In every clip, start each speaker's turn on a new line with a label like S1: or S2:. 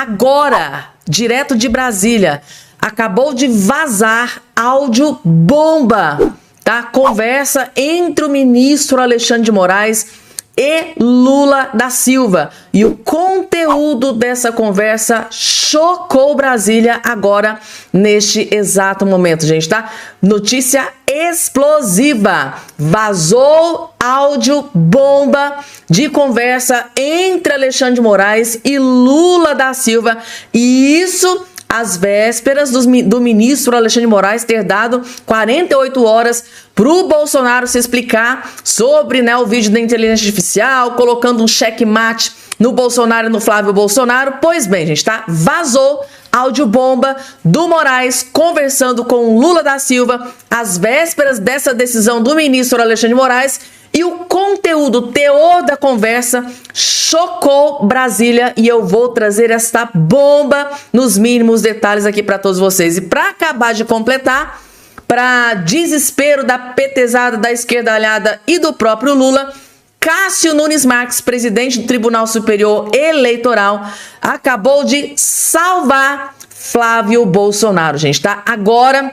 S1: Agora, direto de Brasília, acabou de vazar áudio bomba, tá? Conversa entre o ministro Alexandre de Moraes e Lula da Silva. E o conteúdo dessa conversa chocou Brasília agora, neste exato momento, gente, tá? Notícia explosiva. Vazou áudio bomba de conversa entre Alexandre de Moraes e Lula da Silva. E isso às vésperas do ministro Alexandre de Moraes ter dado 48 horas para o Bolsonaro se explicar sobre, né, o vídeo da inteligência artificial, colocando um checkmate no Bolsonaro e no Flávio Bolsonaro. Pois bem, gente, tá? Vazou áudio bomba do Moraes conversando com o Lula da Silva às vésperas dessa decisão do ministro Alexandre de Moraes. E o conteúdo, o teor da conversa chocou Brasília e eu vou trazer esta bomba nos mínimos detalhes aqui para todos vocês. E para acabar de completar, para desespero da petezada, da esquerdalhada e do próprio Lula, Cássio Nunes Marques, presidente do Tribunal Superior Eleitoral, acabou de salvar Flávio Bolsonaro, gente, tá? Agora,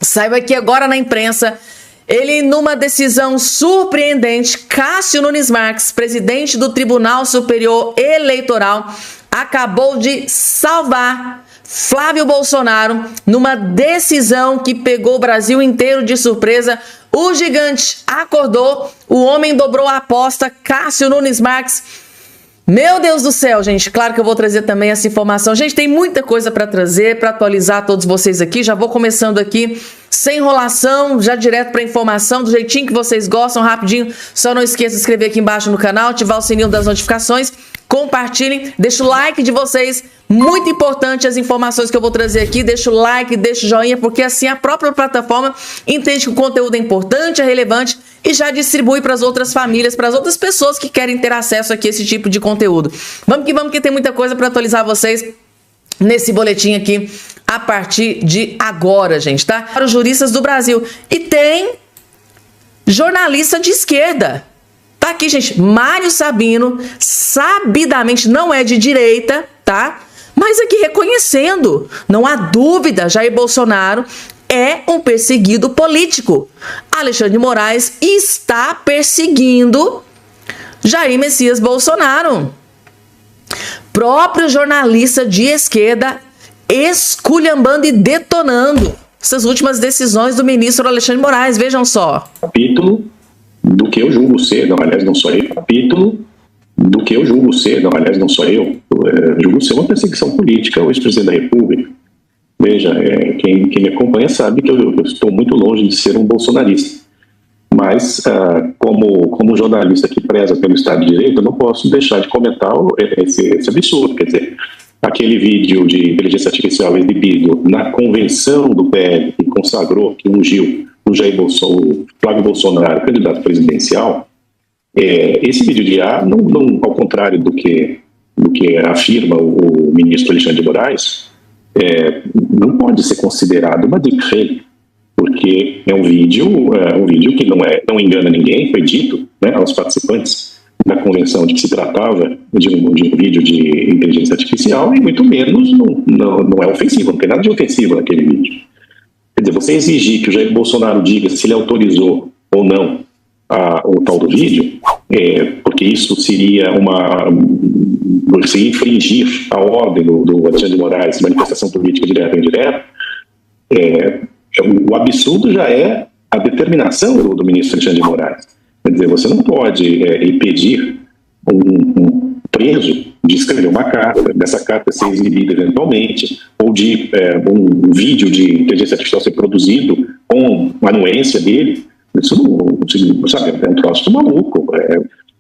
S1: saiba que agora na imprensa, ele, numa decisão surpreendente, Cássio Nunes Marques, presidente do Tribunal Superior Eleitoral, acabou de salvar Flávio Bolsonaro numa decisão que pegou o Brasil inteiro de surpresa. O gigante acordou, o homem dobrou a aposta, Cássio Nunes Marques. Meu Deus do céu, gente, claro que eu vou trazer também essa informação. Gente, tem muita coisa para trazer, para atualizar todos vocês aqui. Já vou começando aqui, sem enrolação, já direto para informação, do jeitinho que vocês gostam, rapidinho. Só não esqueça de se inscrever aqui embaixo no canal, ativar o sininho das notificações, compartilhem, deixa o like de vocês. Muito importante as informações que eu vou trazer aqui. Deixa o like, deixa o joinha, porque assim a própria plataforma entende que o conteúdo é importante, é relevante e já distribui para as outras famílias, para as outras pessoas que querem ter acesso aqui a esse tipo de conteúdo. Vamos que tem muita coisa para atualizar vocês nesse boletim aqui a partir de agora, gente, tá? Para os juristas do Brasil. E tem jornalista de esquerda. Tá aqui, gente, Mário Sabino, sabidamente não é de direita, tá? Mas aqui reconhecendo, não há dúvida, Jair Bolsonaro é um perseguido político. Alexandre de Moraes está perseguindo Jair Messias Bolsonaro. Próprio jornalista de esquerda esculhambando e detonando essas últimas decisões do ministro Alexandre de Moraes. Vejam só.
S2: Capítulo do que eu julgo ser, não, aliás, não sou eu, capítulo do que eu julgo ser, não, aliás, não sou eu, julgo ser uma perseguição política ao ex-presidente da República. Veja, quem me acompanha sabe que eu estou muito longe de ser um bolsonarista. Mas, como jornalista que preza pelo Estado de Direito, eu não posso deixar de comentar esse absurdo. Quer dizer, aquele vídeo de inteligência artificial exibido na convenção do PL, que consagrou, que ungiu o Flávio Bolsonaro, candidato presidencial, esse vídeo de IA, ao contrário do que afirma o ministro Alexandre de Moraes, não pode ser considerado uma deepfake, porque é um vídeo que não engana ninguém. Foi dito, né, aos participantes da convenção de que se tratava de um vídeo de inteligência artificial e muito menos não é ofensivo, não tem nada de ofensivo naquele vídeo. Quer dizer, você exigir que o Jair Bolsonaro diga se ele autorizou ou não o tal do vídeo, porque isso seria infringir a ordem do Alexandre de Moraes, manifestação política direta ou indireta, o absurdo já é a determinação do ministro Alexandre de Moraes. Quer dizer, você não pode impedir um preso de escrever uma carta, dessa carta ser exibida eventualmente, ou de um vídeo de inteligência artificial ser produzido com a anuência dele. Isso não, sabe, é um troço maluco.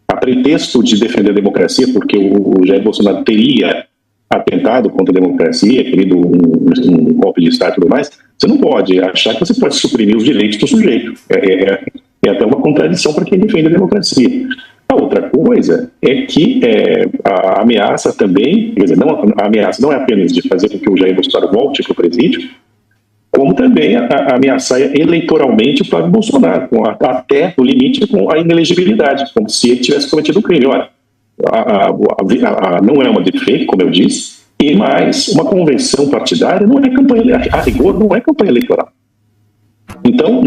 S2: A pretexto de defender a democracia, porque o Jair Bolsonaro teria atentado contra a democracia, querido um golpe de Estado e tudo mais, você não pode achar que você pode suprimir os direitos do sujeito. É até uma contradição para quem defende a democracia. A outra coisa é que a ameaça também, quer dizer, a ameaça não é apenas de fazer com que o Jair Bolsonaro volte para o presídio, como também ameaçar eleitoralmente o Flávio Bolsonaro, até o limite com a inelegibilidade, como se ele tivesse cometido um crime. Olha, não é uma deepfake, como eu disse, E mais, uma convenção partidária não é campanha, a rigor não é campanha eleitoral. Então,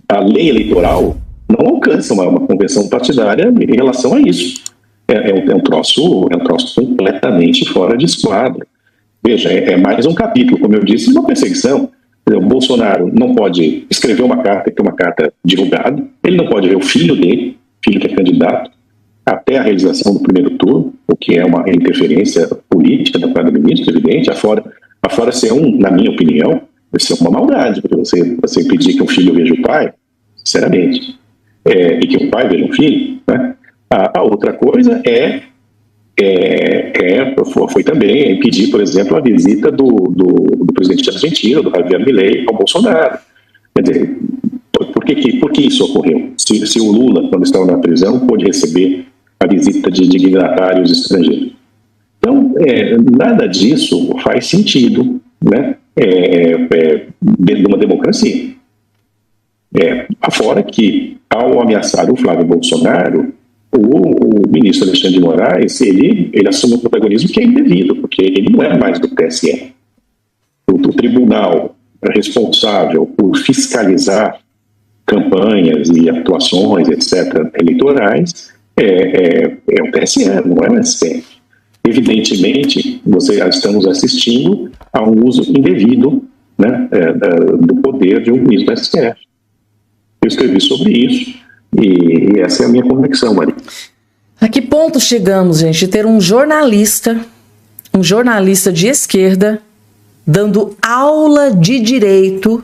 S2: a lei eleitoral não alcança uma convenção partidária em relação a isso. É um troço completamente fora de esquadro. Veja, é mais um capítulo, como eu disse, de uma perseguição. O Bolsonaro não pode escrever uma carta, ter uma carta divulgada, ele não pode ver o filho dele, filho que é candidato, até a realização do primeiro turno, o que é uma interferência política da parte do ministro, evidente, afora ser na minha opinião, ser uma maldade, porque você impedir que um filho veja o pai, sinceramente, e que o pai veja um filho, né? A outra coisa foi também impedir, por exemplo, a visita do presidente da Argentina, do Javier Milei, ao Bolsonaro. Quer dizer, por que isso ocorreu? Se o Lula, quando estava na prisão, pôde receber a visita de dignatários estrangeiros. Então, nada disso faz sentido, né, dentro de uma democracia. Afora que, ao ameaçar o Flávio Bolsonaro, o ministro Alexandre de Moraes, ele assume um protagonismo que é indevido, porque ele não é mais do TSE. O tribunal responsável por fiscalizar campanhas e atuações, etc., eleitorais, é o TSE, não é o STF. Evidentemente, estamos assistindo a um uso indevido, né, do poder de um ministro do STF. Eu escrevi sobre isso e essa é a minha convicção, Maria.
S1: A que ponto chegamos, gente, de ter um jornalista de esquerda, dando aula de direito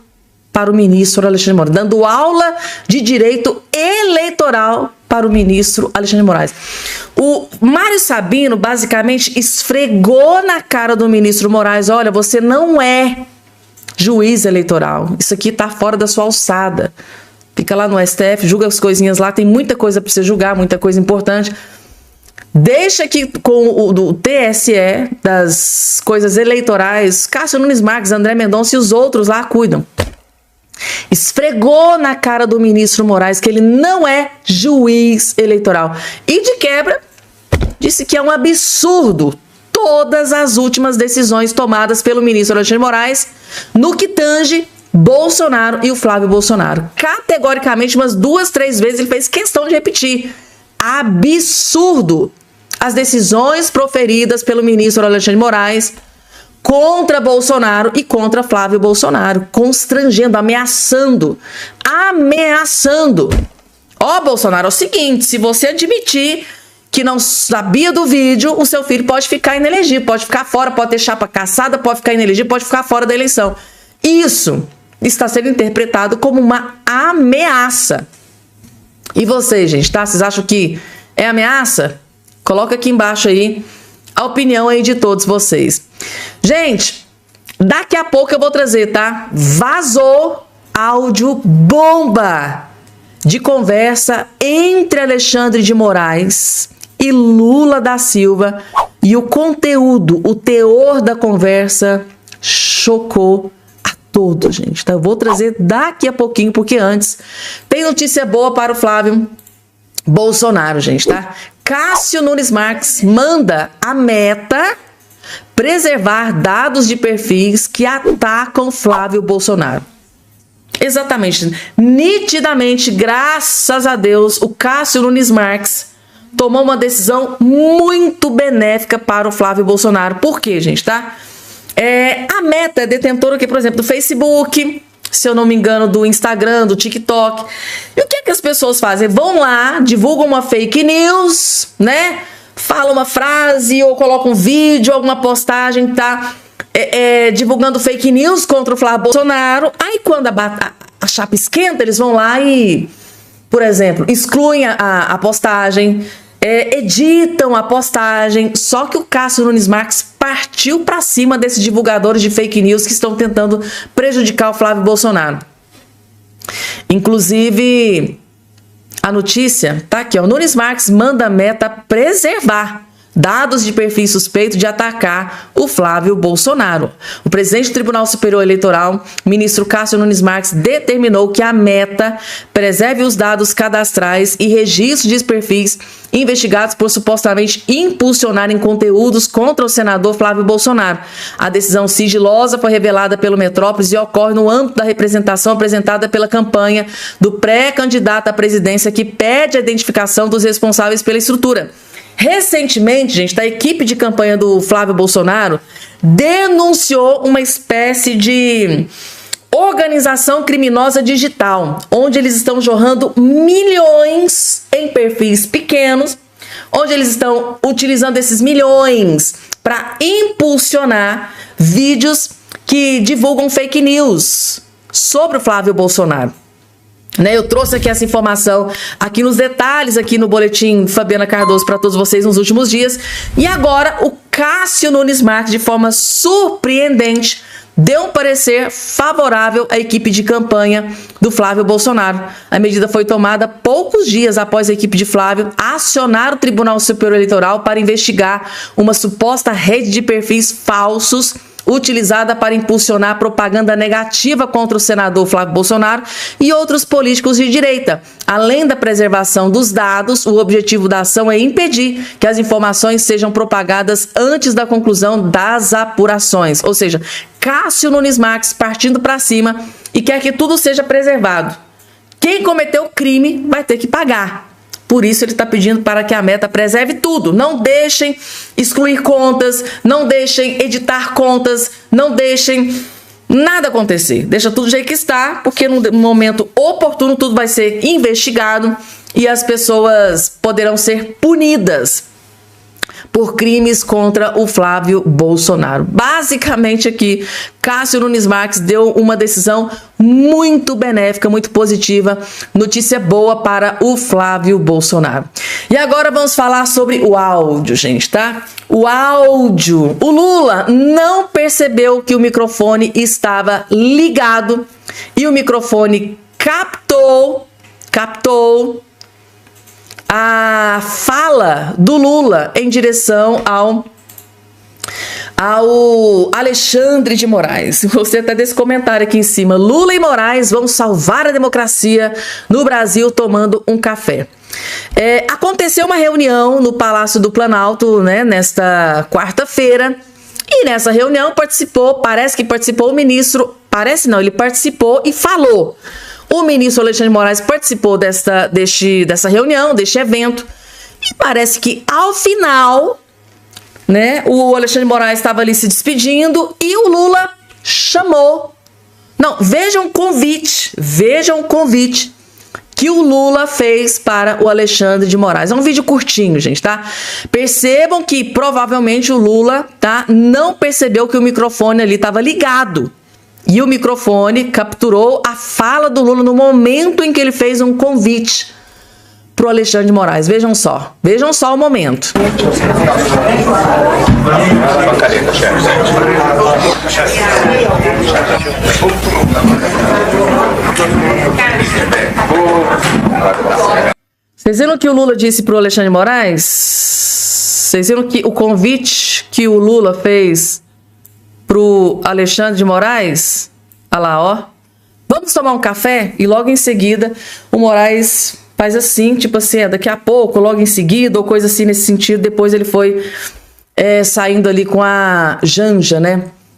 S1: para o ministro Alexandre de Moraes, dando aula de direito eleitoral para o ministro Alexandre de Moraes. O Mário Sabino basicamente esfregou na cara do ministro Moraes: olha, você não é juiz eleitoral, isso aqui está fora da sua alçada. Fica lá no STF, julga as coisinhas lá, tem muita coisa para você julgar, muita coisa importante. Deixa aqui com o TSE, das coisas eleitorais, Cássio Nunes Marques, André Mendonça e os outros lá cuidam. Esfregou na cara do ministro Moraes que ele não é juiz eleitoral. E de quebra, disse que é um absurdo todas as últimas decisões tomadas pelo ministro Alexandre de Moraes no que tange Bolsonaro e o Flávio Bolsonaro. Categoricamente, umas 2, 3 vezes ele fez questão de repetir. Absurdo as decisões proferidas pelo ministro Alexandre de Moraes contra Bolsonaro e contra Flávio Bolsonaro, constrangendo, ameaçando. Ó, Bolsonaro, é o seguinte, se você admitir que não sabia do vídeo, o seu filho pode ficar inelegível, pode ficar fora, pode ter chapa cassada, pode ficar inelegível, pode ficar fora da eleição. Isso está sendo interpretado como uma ameaça. E vocês, gente, tá? Vocês acham que é ameaça? Coloca aqui embaixo aí a opinião aí de todos vocês. Gente, daqui a pouco eu vou trazer, tá? Vazou áudio bomba de conversa entre Alexandre de Moraes e Lula da Silva. E o conteúdo, o teor da conversa chocou todo, gente. Então, eu vou trazer daqui a pouquinho, porque antes tem notícia boa para o Flávio Bolsonaro, gente, tá? Cássio Nunes Marques manda a Meta preservar dados de perfis que atacam Flávio Bolsonaro. Exatamente. Nitidamente, graças a Deus, o Cássio Nunes Marques tomou uma decisão muito benéfica para o Flávio Bolsonaro. Por quê, gente, tá? A Meta é detentora aqui, por exemplo, do Facebook, se eu não me engano, do Instagram, do TikTok. E o que é que as pessoas fazem? Vão lá, divulgam uma fake news, né? Falam uma frase ou colocam um vídeo, alguma postagem, tá? Divulgando fake news contra o Flávio Bolsonaro. Aí quando a chapa esquenta, eles vão lá e, por exemplo, excluem a postagem, editam a postagem. Só que o Cássio Nunes Marques partiu para cima desses divulgadores de fake news que estão tentando prejudicar o Flávio Bolsonaro. Inclusive, a notícia tá aqui, ó. Nunes Marques manda a Meta preservar dados de perfil suspeito de atacar o Flávio Bolsonaro. O presidente do Tribunal Superior Eleitoral, ministro Cássio Nunes Marques, determinou que a Meta preserve os dados cadastrais e registros de perfis investigados por supostamente impulsionarem conteúdos contra o senador Flávio Bolsonaro. A decisão sigilosa foi revelada pelo Metrópolis e ocorre no âmbito da representação apresentada pela campanha do pré-candidato à presidência que pede a identificação dos responsáveis pela estrutura. Recentemente, gente, a equipe de campanha do Flávio Bolsonaro denunciou uma espécie de organização criminosa digital, onde eles estão jorrando milhões em perfis pequenos, onde eles estão utilizando esses milhões para impulsionar vídeos que divulgam fake news sobre o Flávio Bolsonaro. Eu trouxe aqui essa informação aqui nos detalhes, aqui no boletim Fabiana Cardoso para todos vocês nos últimos dias. E agora o Cássio Nunes Marques, de forma surpreendente, deu um parecer favorável à equipe de campanha do Flávio Bolsonaro. A medida foi tomada poucos dias após a equipe de Flávio acionar o Tribunal Superior Eleitoral para investigar uma suposta rede de perfis falsos utilizada para impulsionar propaganda negativa contra o senador Flávio Bolsonaro e outros políticos de direita. Além da preservação dos dados, o objetivo da ação é impedir que as informações sejam propagadas antes da conclusão das apurações. Ou seja, Cássio Nunes Marques partindo para cima e quer que tudo seja preservado. Quem cometeu o crime vai ter que pagar. Por isso ele está pedindo para que a Meta preserve tudo. Não deixem excluir contas, não deixem editar contas, não deixem nada acontecer. Deixa tudo do jeito que está, porque no momento oportuno tudo vai ser investigado e as pessoas poderão ser punidas por crimes contra o Flávio Bolsonaro. Basicamente aqui, Cássio Nunes Marques deu uma decisão muito benéfica, muito positiva, notícia boa para o Flávio Bolsonaro. E agora vamos falar sobre o áudio, gente, tá? O áudio. O Lula não percebeu que o microfone estava ligado e o microfone captou a fala do Lula em direção ao Alexandre de Moraes. Você até desse comentário aqui em cima. Lula e Moraes vão salvar a democracia no Brasil tomando um café. Aconteceu uma reunião no Palácio do Planalto, nesta quarta-feira. E nessa reunião parece que participou o ministro, ele participou e falou. O ministro Alexandre de Moraes participou dessa reunião, deste evento, e parece que ao final, o Alexandre de Moraes estava ali se despedindo e o Lula chamou. Não, vejam o convite que o Lula fez para o Alexandre de Moraes. É um vídeo curtinho, gente, tá? Percebam que provavelmente o Lula, não percebeu que o microfone ali estava ligado. E o microfone capturou a fala do Lula no momento em que ele fez um convite para o Alexandre de Moraes. Vejam só o momento. Vocês viram o que o Lula disse para o Alexandre de Moraes? Vocês viram que o convite que o Lula fez pro Alexandre de Moraes? Olha lá, ó. Vamos tomar um café? E logo em seguida o Moraes faz assim, tipo assim, daqui a pouco, logo em seguida, ou coisa assim nesse sentido. Depois ele foi saindo ali com a Janja,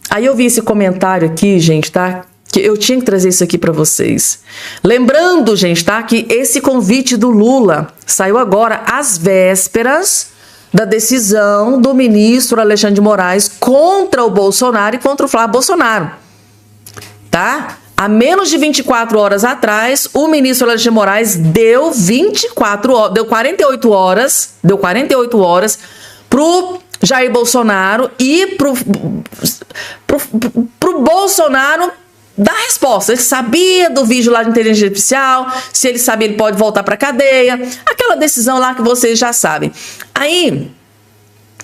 S1: Aí eu vi esse comentário aqui, gente, tá? Que eu tinha que trazer isso aqui para vocês. Lembrando, gente, tá? Que esse convite do Lula saiu agora às vésperas da decisão do ministro Alexandre de Moraes contra o Bolsonaro e contra o Flávio Bolsonaro, tá? Há menos de 24 horas atrás, o ministro Alexandre de Moraes deu 48 horas pro Jair Bolsonaro e pro Bolsonaro dar resposta. Ele sabia do vídeo lá de inteligência artificial, se ele sabia, ele pode voltar para cadeia, aquela decisão lá que vocês já sabem. Aí,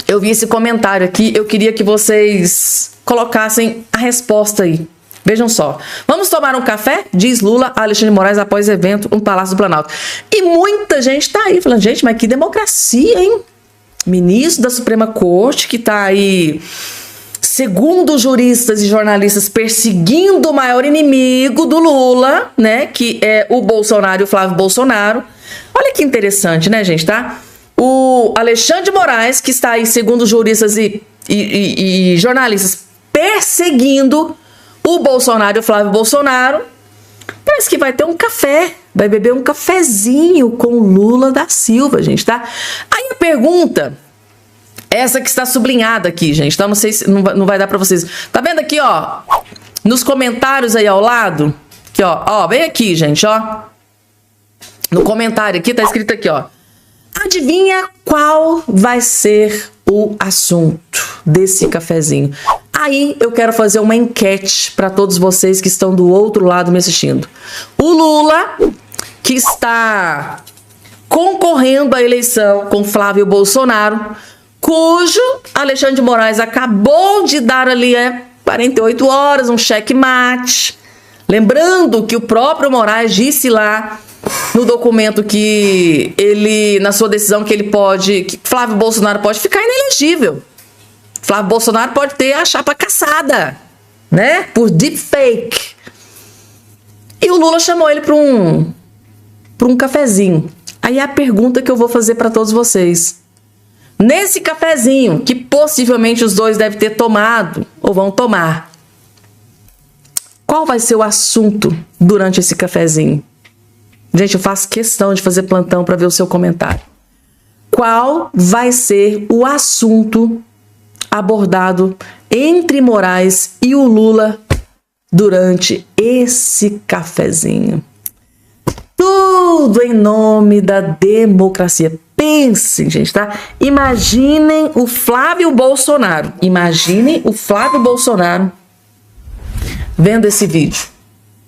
S1: eu vi esse comentário aqui, eu queria que vocês colocassem a resposta aí. Vejam só. Vamos tomar um café? Diz Lula a Alexandre de Moraes após evento no Palácio do Planalto. E muita gente tá aí falando, gente, mas que democracia, hein? ministro da Suprema Corte, que está aí, segundo juristas e jornalistas, perseguindo o maior inimigo do Lula, né, que é o Bolsonaro e o Flávio Bolsonaro. Olha que interessante, né, gente, tá? O Alexandre de Moraes, que está aí, segundo juristas e jornalistas, perseguindo o Bolsonaro e o Flávio Bolsonaro, parece que vai ter um café, vai beber um cafezinho com o Lula da Silva, gente, tá? Aí a pergunta, essa que está sublinhada aqui, gente, tá? Não sei se não vai dar pra vocês. Tá vendo aqui, ó, nos comentários aí ao lado, aqui, ó, bem aqui, gente, ó. No comentário aqui, tá escrito aqui, ó. Adivinha qual vai ser o assunto desse cafezinho? Aí eu quero fazer uma enquete para todos vocês que estão do outro lado me assistindo. O Lula, que está concorrendo à eleição com Flávio Bolsonaro, cujo Alexandre de Moraes acabou de dar ali 48 horas, um checkmate. Lembrando que o próprio Moraes disse lá no documento que ele, na sua decisão, que Flávio Bolsonaro pode ficar inelegível. Flávio Bolsonaro pode ter a chapa caçada, né? Por deepfake. E o Lula chamou ele para um cafezinho. Aí a pergunta que eu vou fazer para todos vocês. Nesse cafezinho, que possivelmente os dois devem ter tomado ou vão tomar, qual vai ser o assunto durante esse cafezinho? Gente, eu faço questão de fazer plantão para ver o seu comentário. Qual vai ser o assunto abordado entre Moraes e o Lula durante esse cafezinho? Tudo em nome da democracia. Pensem, gente, tá? Imaginem o Flávio Bolsonaro. Imaginem o Flávio Bolsonaro vendo esse vídeo.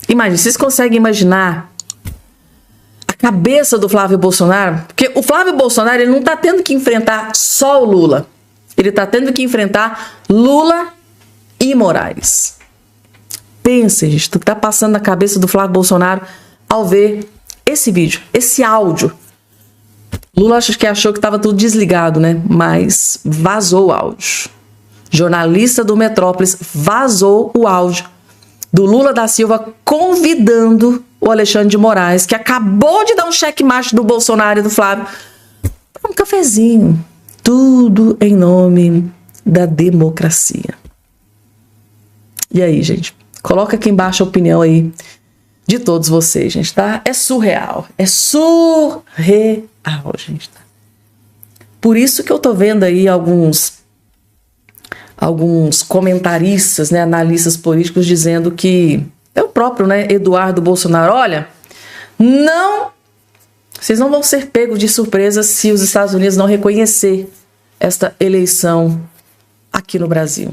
S1: Imaginem, vocês conseguem imaginar a cabeça do Flávio Bolsonaro? Porque o Flávio Bolsonaro, ele não tá tendo que enfrentar só o Lula. Ele tá tendo que enfrentar Lula e Moraes. Pensem, gente, o que tá passando na cabeça do Flávio Bolsonaro ao ver esse vídeo, esse áudio. Lula acho que achou que estava tudo desligado, né? Mas vazou o áudio. Jornalista do Metrópolis vazou o áudio do Lula da Silva convidando o Alexandre de Moraes, que acabou de dar um checkmate do Bolsonaro e do Flávio, para um cafezinho. Tudo em nome da democracia. E aí, gente? Coloca aqui embaixo a opinião aí de todos vocês, gente, tá? É surreal. É surreal, gente, tá? Por isso que eu tô vendo aí alguns comentaristas, né, analistas políticos dizendo que é o próprio, né, Eduardo Bolsonaro, olha, vocês não vão ser pegos de surpresa se os Estados Unidos não reconhecer esta eleição aqui no Brasil.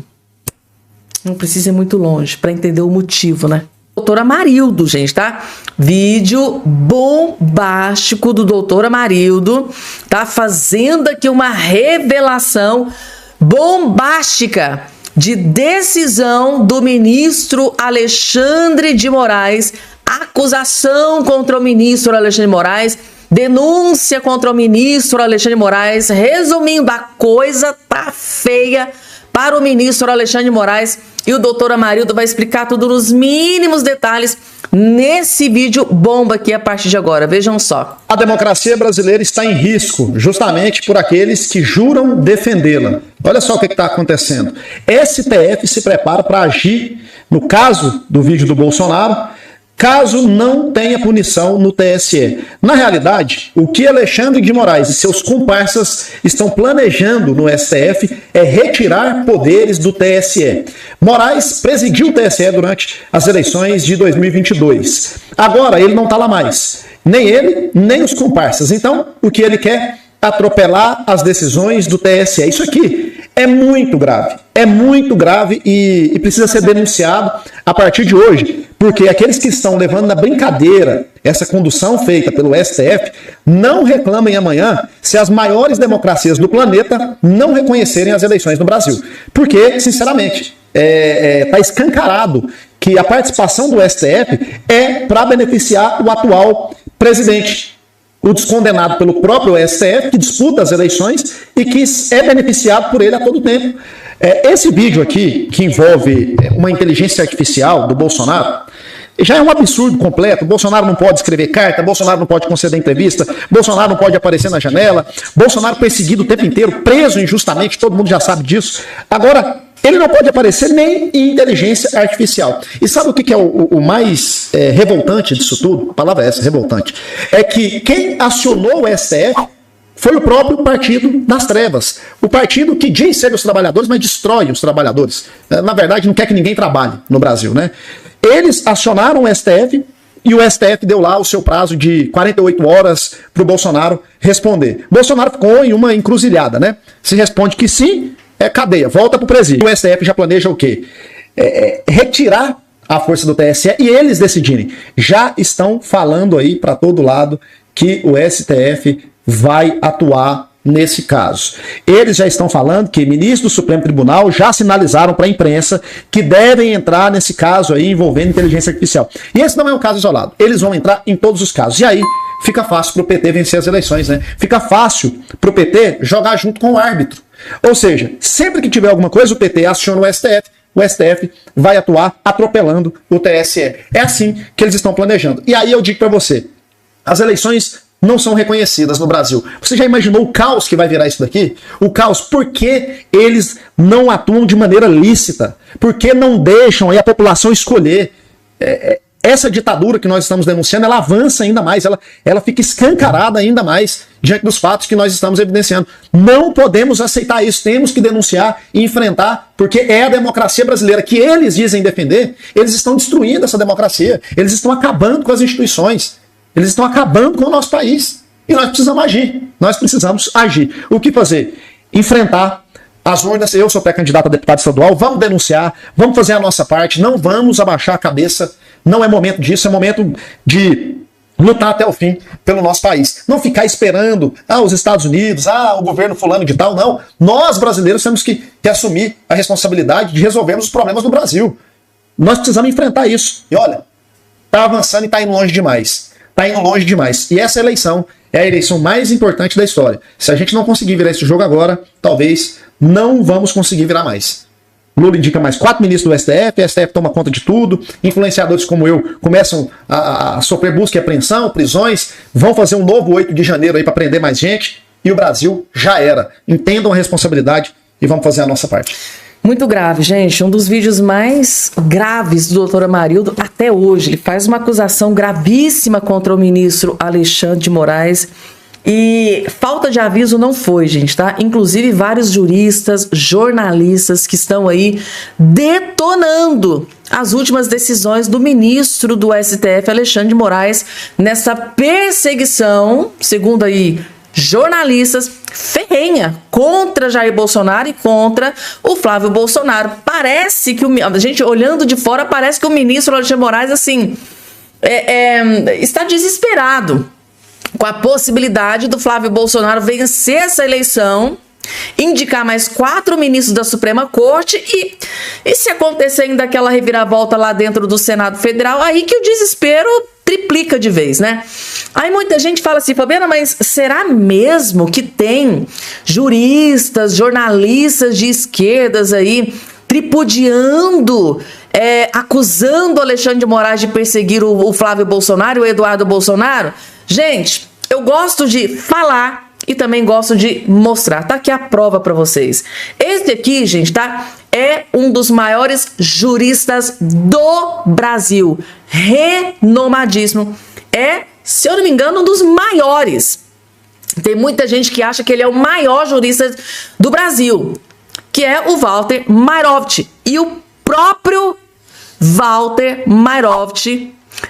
S1: Não precisa ir muito longe para entender o motivo, né? Doutor Amarildo, gente, tá? Vídeo bombástico do doutor Amarildo, tá? Fazendo aqui uma revelação bombástica de decisão do ministro Alexandre de Moraes, acusação contra o ministro Alexandre de Moraes, denúncia contra o ministro Alexandre de Moraes. Resumindo, a coisa tá feia para o ministro Alexandre de Moraes, e o doutor Amarildo vai explicar tudo nos mínimos detalhes nesse vídeo bomba aqui a partir de agora. Vejam só.
S3: A democracia brasileira está em risco, justamente por aqueles que juram defendê-la. Olha só o que está acontecendo. STF se prepara para agir, no caso do vídeo do Bolsonaro, caso não tenha punição no TSE. Na realidade, o que Alexandre de Moraes e seus comparsas estão planejando no STF é retirar poderes do TSE. Moraes presidiu o TSE durante as eleições de 2022. Agora ele não está lá mais. Nem ele, nem os comparsas. Então, o que ele quer? Atropelar as decisões do TSE. Isso aqui é muito grave e precisa ser denunciado a partir de hoje, porque aqueles que estão levando na brincadeira essa condução feita pelo STF não reclamem amanhã se as maiores democracias do planeta não reconhecerem as eleições no Brasil. Porque, sinceramente, está escancarado que a participação do STF é para beneficiar o atual presidente, o descondenado pelo próprio STF, que disputa as eleições e que é beneficiado por ele a todo tempo. Esse vídeo aqui, que envolve uma inteligência artificial do Bolsonaro, já é um absurdo completo. Bolsonaro não pode escrever carta, Bolsonaro não pode conceder entrevista, Bolsonaro não pode aparecer na janela, Bolsonaro perseguido o tempo inteiro, preso injustamente, todo mundo já sabe disso. Agora, ele não pode aparecer nem em inteligência artificial. E sabe o que é o mais revoltante disso tudo? A palavra é essa, revoltante. É que quem acionou o STF foi o próprio Partido das Trevas. O partido que diz ser os trabalhadores, mas destrói os trabalhadores. Na verdade, não quer que ninguém trabalhe no Brasil, né? Eles acionaram o STF e o STF deu lá o seu prazo de 48 horas para o Bolsonaro responder. Bolsonaro ficou em uma encruzilhada, né? Se responde que sim, é cadeia, volta para o presídio. O STF já planeja o quê? Retirar a força do TSE e eles decidirem. Já estão falando aí para todo lado que o STF vai atuar nesse caso. Eles já estão falando que ministros do Supremo Tribunal já sinalizaram para a imprensa que devem entrar nesse caso aí envolvendo inteligência artificial. E esse não é um caso isolado. Eles vão entrar em todos os casos. E aí fica fácil para o PT vencer as eleições, né? Fica fácil para o PT jogar junto com o árbitro. Ou seja, sempre que tiver alguma coisa, o PT aciona o STF vai atuar atropelando o TSE. É assim que eles estão planejando. E aí eu digo para você, as eleições não são reconhecidas no Brasil. Você já imaginou o caos que vai virar isso daqui? O caos, por que eles não atuam de maneira lícita? Por que não deixam aí a população escolher? Essa ditadura que nós estamos denunciando, ela avança ainda mais, ela fica escancarada ainda mais diante dos fatos que nós estamos evidenciando. Não podemos aceitar isso, temos que denunciar e enfrentar, porque é a democracia brasileira que eles dizem defender, eles estão destruindo essa democracia, eles estão acabando com as instituições, eles estão acabando com o nosso país. E nós precisamos agir. O que fazer? Enfrentar as urnas. Eu sou pré-candidato a deputado estadual, vamos denunciar, vamos fazer a nossa parte, não vamos abaixar a cabeça. Não é momento disso, é momento de lutar até o fim pelo nosso país. Não ficar esperando os Estados Unidos, o governo fulano de tal, não. Nós, brasileiros, temos que assumir a responsabilidade de resolvermos os problemas do Brasil. Nós precisamos enfrentar isso. E olha, está avançando e está indo longe demais. Está indo longe demais. E essa eleição é a eleição mais importante da história. Se a gente não conseguir virar esse jogo agora, talvez não vamos conseguir virar mais. Lula indica mais 4 ministros do STF, o STF toma conta de tudo, influenciadores como eu começam a sofrer busca e apreensão, prisões, vão fazer um novo 8 de janeiro aí para prender mais gente, e o Brasil já era. Entendam a responsabilidade e vamos fazer a nossa parte.
S1: Muito grave, gente. Um dos vídeos mais graves do doutor Amarildo até hoje. Ele faz uma acusação gravíssima contra o ministro Alexandre de Moraes. E falta de aviso não foi, gente, tá? Inclusive vários juristas, jornalistas que estão aí detonando as últimas decisões do ministro do STF, Alexandre de Moraes, nessa perseguição, segundo aí jornalistas, ferrenha contra Jair Bolsonaro e contra o Flávio Bolsonaro. Parece que a gente olhando de fora, parece que o ministro Alexandre de Moraes, assim, está desesperado com a possibilidade do Flávio Bolsonaro vencer essa eleição, indicar mais 4 ministros da Suprema Corte e se acontecer ainda aquela reviravolta lá dentro do Senado Federal, aí que o desespero triplica de vez, né? Aí muita gente fala assim, Fabiana, mas será mesmo que tem juristas, jornalistas de esquerdas aí tripudiando, acusando o Alexandre de Moraes de perseguir o Flávio Bolsonaro e o Eduardo Bolsonaro? Gente, eu gosto de falar e também gosto de mostrar. Tá aqui a prova para vocês. Esse aqui, gente, tá? É um dos maiores juristas do Brasil. Renomadíssimo. Se eu não me engano, um dos maiores. Tem muita gente que acha que ele é o maior jurista do Brasil, que é o Walter Mairovitch. E o próprio Walter Mairovitch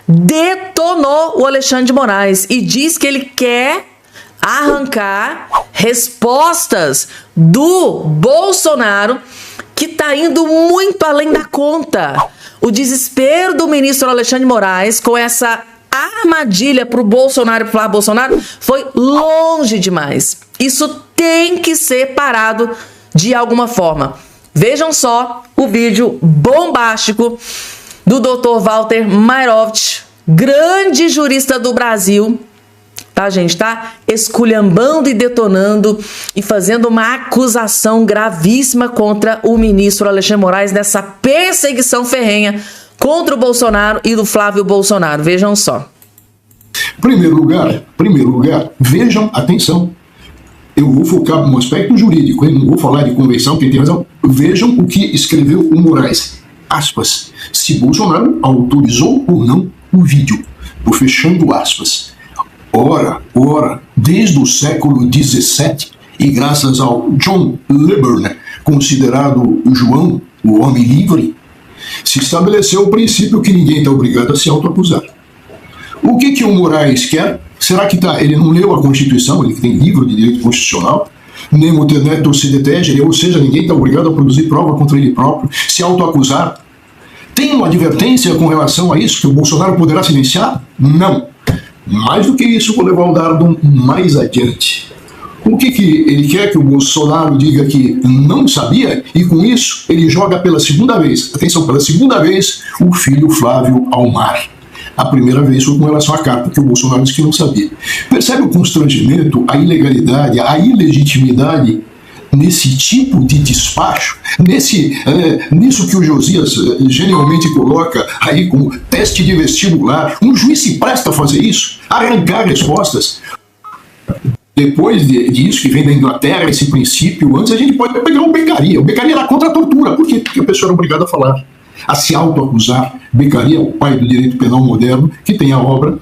S1: detonou o Alexandre de Moraes e diz que ele quer arrancar respostas do Bolsonaro, que está indo muito além da conta. O desespero do ministro Alexandre de Moraes com essa armadilha para o Bolsonaro e para o Flávio Bolsonaro foi longe demais. Isso tem que ser parado de alguma forma. Vejam só o vídeo bombástico do Dr. Walter Mairovitch, grande jurista do Brasil, tá, gente? Tá esculhambando e detonando e fazendo uma acusação gravíssima contra o ministro Alexandre de Moraes nessa perseguição ferrenha contra o Bolsonaro e do Flávio Bolsonaro. Vejam só.
S4: Primeiro lugar, vejam, atenção, eu vou focar no aspecto jurídico, eu não vou falar de convenção, quem tem razão. Vejam o que escreveu o Moraes, aspas, se Bolsonaro autorizou ou não o vídeo, tô fechando aspas. Ora, desde o século XVII, e graças ao John Leyburn, considerado João, o homem livre, se estabeleceu o princípio que ninguém está obrigado a se autoacusar. O que o Moraes quer? Será que ele não leu a Constituição, ele que tem livro de direito constitucional, nemo tenetur sed tegere, ou seja, ninguém está obrigado a produzir prova contra ele próprio, se autoacusar? Tem uma advertência com relação a isso, que o Bolsonaro poderá silenciar? Não. Mais do que isso, vou levar o dardo mais adiante. O que ele quer? Que o Bolsonaro diga que não sabia, e com isso ele joga pela segunda vez, atenção, pela segunda vez, o filho Flávio ao mar. A primeira vez foi com relação à carta, que o Bolsonaro disse que não sabia. Percebe o constrangimento, a ilegalidade, a ilegitimidade nesse tipo de despacho, nisso que o Josias genialmente coloca aí como teste de vestibular? Um juiz se presta a fazer isso? Arrancar respostas? Depois disso, que vem da Inglaterra, esse princípio, antes a gente pode pegar o Beccaria. O Beccaria era contra a tortura. Por quê? Porque a pessoa era obrigada a falar, a se autoacusar. Beccaria é o pai do direito penal moderno, que tem a obra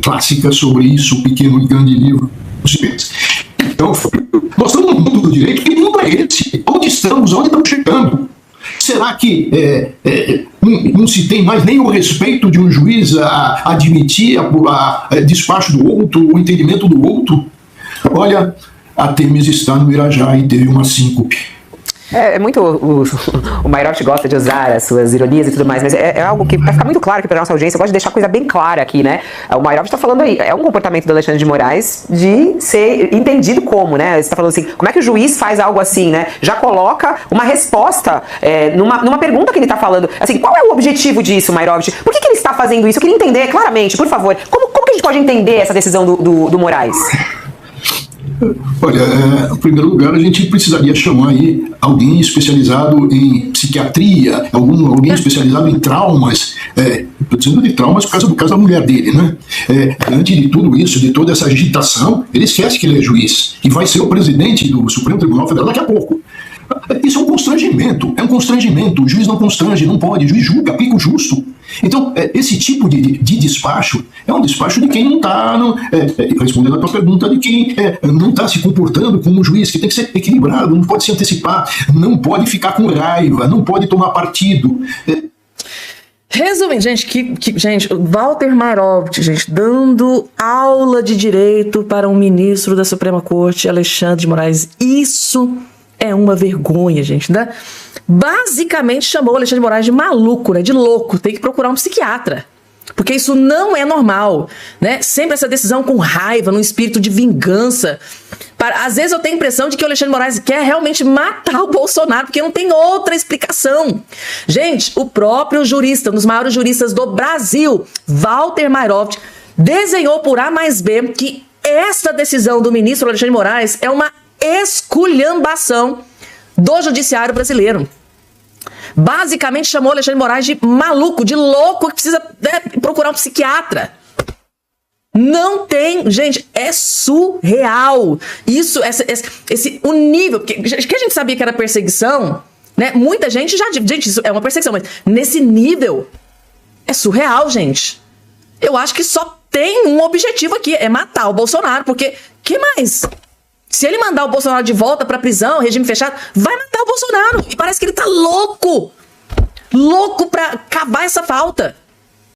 S4: clássica sobre isso, o pequeno e grande livro. Então, nós estamos no mundo do direito. Que mundo é esse? Onde estamos? Onde estamos chegando? Será que não se tem mais nem o respeito de um juiz a admitir a despacho do outro, o entendimento do outro? Olha, a Temis está no Irajá e teve uma síncope.
S5: É muito. O Mayroft gosta de usar as suas ironias e tudo mais, mas é algo que vai ficar muito claro aqui para nossa audiência. Eu gosto de deixar a coisa bem clara aqui, né? O Mayroft está falando aí, é um comportamento do Alexandre de Moraes de ser entendido como, né? Você está falando assim, como é que o juiz faz algo assim, né? Já coloca uma resposta numa pergunta que ele está falando. Assim, qual é o objetivo disso, Mayroft? Por que ele está fazendo isso? Eu queria entender claramente, por favor. Como que a gente pode entender essa decisão do Moraes?
S4: Olha, em primeiro lugar, a gente precisaria chamar aí alguém especializado em psiquiatria, alguém especializado em traumas. Estou dizendo de traumas por causa do caso da mulher dele, né? Diante de tudo isso, de toda essa agitação, ele esquece que ele é juiz e vai ser o presidente do Supremo Tribunal Federal daqui a pouco. Isso é um constrangimento, o juiz não constrange, não pode, o juiz julga, aplica o justo. Então, esse tipo de despacho é um despacho de quem não está, respondendo a tua pergunta, de quem não está se comportando como juiz, que tem que ser equilibrado, não pode se antecipar, não pode ficar com raiva, não pode tomar partido.
S1: Resumindo, gente, o Walter Mayroft, gente, dando aula de direito para um ministro da Suprema Corte, Alexandre de Moraes, isso é uma vergonha, gente, né? Basicamente chamou o Alexandre de Moraes de maluco, né? De louco. Tem que procurar um psiquiatra. Porque isso não é normal, né? Sempre essa decisão com raiva, num espírito de vingança. Às vezes eu tenho a impressão de que o Alexandre de Moraes quer realmente matar o Bolsonaro, porque não tem outra explicação. Gente, o próprio jurista, um dos maiores juristas do Brasil, Walter Mayroft, desenhou por A mais B que essa decisão do ministro Alexandre de Moraes é uma esculhambação do judiciário brasileiro. Basicamente chamou Alexandre de Moraes de maluco, de louco, que precisa procurar um psiquiatra. Não tem, gente, é surreal. Isso, o nível, que a gente sabia que era perseguição, né? Muita gente gente, isso é uma perseguição, mas nesse nível é surreal, gente. Eu acho que só tem um objetivo aqui, é matar o Bolsonaro, porque que mais? Se ele mandar o Bolsonaro de volta pra prisão, regime fechado, vai matar o Bolsonaro. E parece que ele tá louco. Louco pra cavar essa falta.